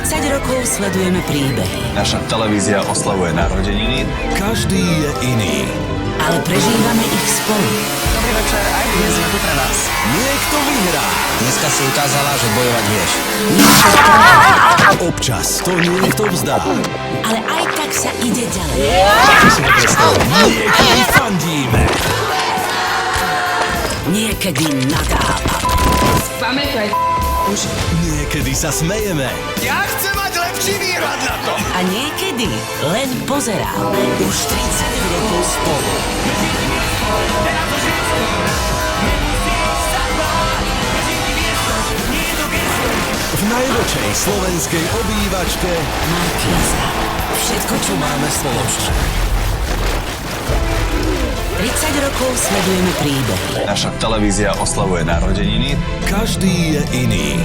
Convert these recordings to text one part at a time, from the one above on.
30 rokov sledujeme príbehy. Naša televízia oslavuje narodeniny. Každý je iný. Ale prežívame ich spolu. Dobrý večer, aj dnes sme tu pre vás. Niekto vyhrá. Dneska si ukázala, že bojovať vieš. Občas to niekto vzdá. Ale aj tak sa ide ďalej. Niekedy fandíme. Niekedy nadávame. Pamätaj, už. Niekedy sa smejeme. Ja chcem mať lepší výhľad na to. A niekedy len pozeráme. Už 30 rokov spolu. V najväčšej slovenskej obývačke Markíza. Všetko, čo máme spoločné. 30 rokov sledujeme príbehy. Naša televízia oslavuje narodeniny. každý je iný.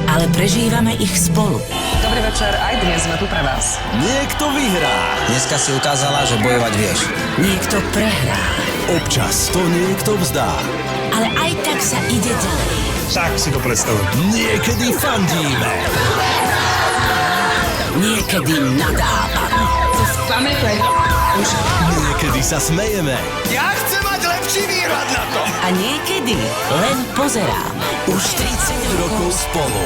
Ale prežívame ich spolu. Dobrý večer, aj dnes sme tu pre vás. Niekto vyhrá. Dneska si ukázala, že bojovať vieš. Niekto prehrá. Občas to niekto vzdá. Ale aj tak sa ide ďalej. Tak si to predstavujem. Niekedy fandíme. Niekedy nadávame. Pamätaj, už. Niekedy sa smejeme. Ja chcem mať lepší výhľad na to. A niekedy len pozeráme. Už 30 rokov spolu.